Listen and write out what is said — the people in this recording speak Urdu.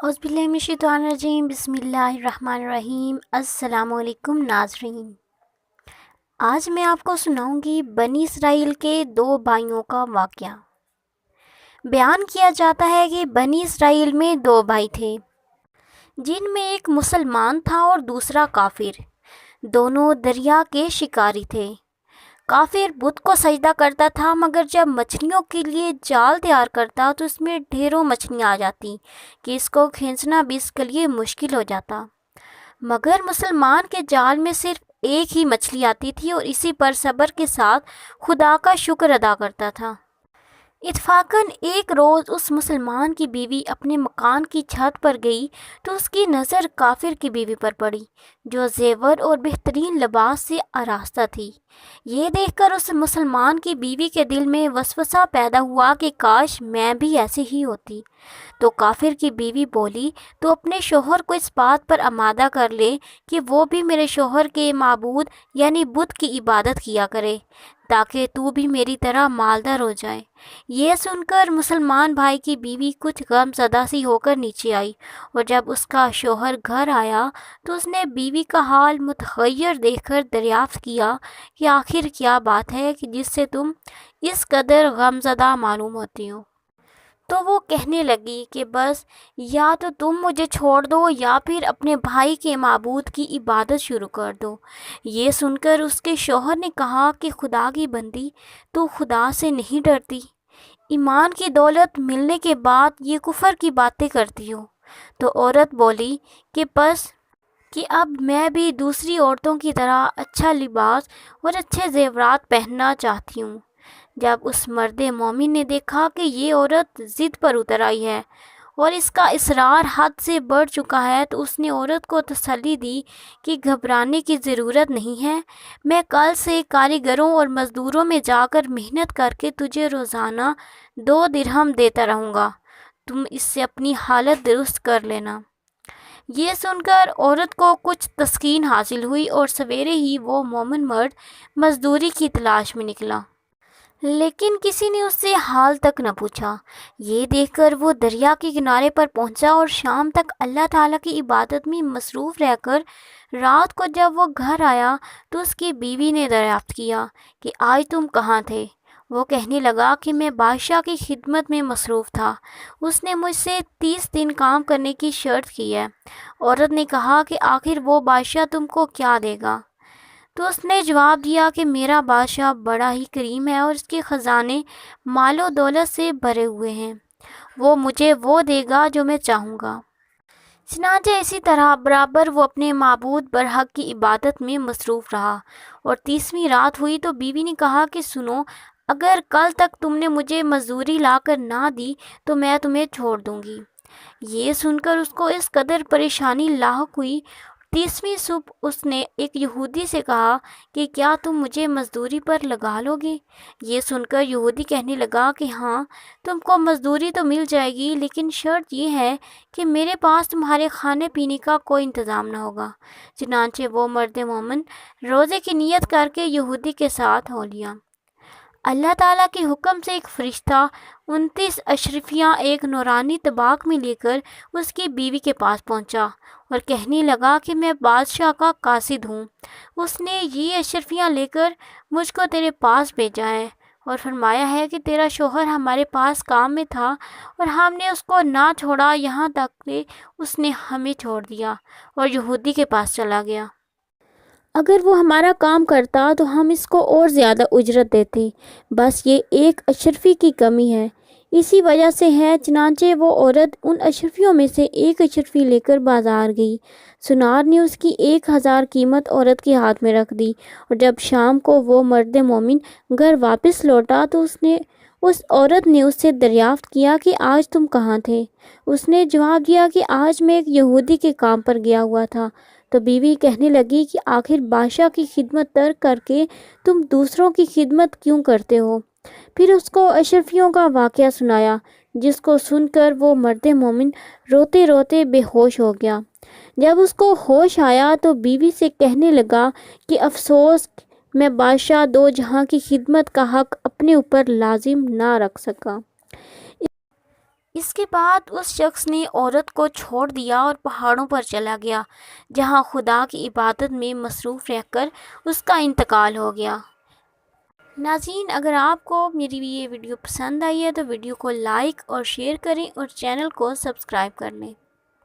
اعوذ باللہ من الشیطان الرجیم، بسم اللہ الرحمن الرحیم۔ السلام علیکم ناظرین، آج میں آپ کو سناؤں گی بنی اسرائیل کے دو بھائیوں کا واقعہ۔ بیان کیا جاتا ہے کہ بنی اسرائیل میں دو بھائی تھے جن میں ایک مسلمان تھا اور دوسرا کافر۔ دونوں دریا کے شکاری تھے۔ کافر بت کو سجدہ کرتا تھا، مگر جب مچھلیوں کے لیے جال تیار کرتا تو اس میں ڈھیروں مچھلیاں آ جاتی کہ اس کو کھینچنا بھی اس کے لیے مشکل ہو جاتا۔ مگر مسلمان کے جال میں صرف ایک ہی مچھلی آتی تھی اور اسی پر صبر کے ساتھ خدا کا شکر ادا کرتا تھا۔ اتفاقاً ایک روز اس مسلمان کی بیوی اپنے مکان کی چھت پر گئی تو اس کی نظر کافر کی بیوی پر پڑی، جو زیور اور بہترین لباس سے آراستہ تھی۔ یہ دیکھ کر اس مسلمان کی بیوی کے دل میں وسوسہ پیدا ہوا کہ کاش میں بھی ایسی ہی ہوتی۔ تو کافر کی بیوی بولی، تو اپنے شوہر کو اس بات پر آمادہ کر لے کہ وہ بھی میرے شوہر کے معبود یعنی بت کی عبادت کیا کرے، تاکہ تو بھی میری طرح مالدار ہو جائے۔ یہ سن کر مسلمان بھائی کی بیوی کچھ غم زدہ سی ہو کر نیچے آئی، اور جب اس کا شوہر گھر آیا تو اس نے بیوی کا حال متغیر دیکھ کر دریافت کیا کہ آخر کیا بات ہے کہ جس سے تم اس قدر غم زدہ معلوم ہوتی ہو۔ تو وہ کہنے لگی کہ بس یا تو تم مجھے چھوڑ دو یا پھر اپنے بھائی کے معبود کی عبادت شروع کر دو۔ یہ سن کر اس کے شوہر نے کہا کہ خدا کی بندی، تو خدا سے نہیں ڈرتی؟ ایمان کی دولت ملنے کے بعد یہ کفر کی باتیں کرتی ہو۔ تو عورت بولی کہ بس کہ اب میں بھی دوسری عورتوں کی طرح اچھا لباس اور اچھے زیورات پہننا چاہتی ہوں۔ جب اس مرد مومن نے دیکھا کہ یہ عورت ضد پر اتر آئی ہے اور اس کا اصرار حد سے بڑھ چکا ہے، تو اس نے عورت کو تسلی دی کہ گھبرانے کی ضرورت نہیں ہے، میں کل سے کاریگروں اور مزدوروں میں جا کر محنت کر کے تجھے روزانہ 2 درہم دیتا رہوں گا، تم اس سے اپنی حالت درست کر لینا۔ یہ سن کر عورت کو کچھ تسکین حاصل ہوئی اور سویرے ہی وہ مومن مرد مزدوری کی تلاش میں نکلا، لیکن کسی نے اس سے حال تک نہ پوچھا۔ یہ دیکھ کر وہ دریا کے کنارے پر پہنچا اور شام تک اللہ تعالیٰ کی عبادت میں مصروف رہ کر رات کو جب وہ گھر آیا تو اس کی بیوی نے دریافت کیا کہ آج تم کہاں تھے؟ وہ کہنے لگا کہ میں بادشاہ کی خدمت میں مصروف تھا، اس نے مجھ سے 30 دن کام کرنے کی شرط کی ہے۔ عورت نے کہا کہ آخر وہ بادشاہ تم کو کیا دے گا؟ تو اس نے جواب دیا کہ میرا بادشاہ بڑا ہی کریم ہے اور اس کے خزانے مال و دولت سے بھرے ہوئے ہیں، وہ مجھے وہ دے گا جو میں چاہوں گا۔ چنانچہ اسی طرح برابر وہ اپنے معبود برحق کی عبادت میں مصروف رہا، اور 30ویں رات ہوئی تو بیوی نے کہا کہ سنو، اگر کل تک تم نے مجھے مزدوری لا کر نہ دی تو میں تمہیں چھوڑ دوں گی۔ یہ سن کر اس کو اس قدر پریشانی لاحق ہوئی، 30ویں صبح اس نے ایک یہودی سے کہا کہ کیا تم مجھے مزدوری پر لگا لو گے؟ یہ سن کر یہودی کہنے لگا کہ ہاں، تم کو مزدوری تو مل جائے گی، لیکن شرط یہ ہے کہ میرے پاس تمہارے کھانے پینے کا کوئی انتظام نہ ہوگا۔ چنانچہ وہ مرد مومن روزے کی نیت کر کے یہودی کے ساتھ ہو لیا۔ اللہ تعالیٰ کے حکم سے ایک فرشتہ 29 اشرفیاں ایک نورانی طباق میں لے کر اس کی بیوی کے پاس پہنچا اور کہنے لگا کہ میں بادشاہ کا قاصد ہوں، اس نے یہ اشرفیاں لے کر مجھ کو تیرے پاس بھیجا ہے اور فرمایا ہے کہ تیرا شوہر ہمارے پاس کام میں تھا اور ہم نے اس کو نہ چھوڑا یہاں تک کہ اس نے ہمیں چھوڑ دیا اور یہودی کے پاس چلا گیا۔ اگر وہ ہمارا کام کرتا تو ہم اس کو اور زیادہ اجرت دیتے، بس یہ ایک اشرفی کی کمی ہے، اسی وجہ سے ہے۔ چنانچہ وہ عورت ان اشرفیوں میں سے ایک اشرفی لے کر بازار گئی۔ سنار نے اس کی 1000 قیمت عورت کے ہاتھ میں رکھ دی، اور جب شام کو وہ مرد مومن گھر واپس لوٹا تو اس عورت نے اس سے دریافت کیا کہ آج تم کہاں تھے؟ اس نے جواب دیا کہ آج میں ایک یہودی کے کام پر گیا ہوا تھا۔ تو بیوی کہنے لگی کہ آخر بادشاہ کی خدمت ترک کر کے تم دوسروں کی خدمت کیوں کرتے ہو؟ پھر اس کو اشرفیوں کا واقعہ سنایا، جس کو سن کر وہ مرد مومن روتے روتے بے ہوش ہو گیا۔ جب اس کو ہوش آیا تو بیوی سے کہنے لگا کہ افسوس، میں بادشاہ دو جہاں کی خدمت کا حق اپنے اوپر لازم نہ رکھ سکا۔ اس کے بعد اس شخص نے عورت کو چھوڑ دیا اور پہاڑوں پر چلا گیا، جہاں خدا کی عبادت میں مصروف رہ کر اس کا انتقال ہو گیا۔ ناظرین، اگر آپ کو میری یہ ویڈیو پسند آئی ہے تو ویڈیو کو لائک اور شیئر کریں اور چینل کو سبسکرائب کر لیں۔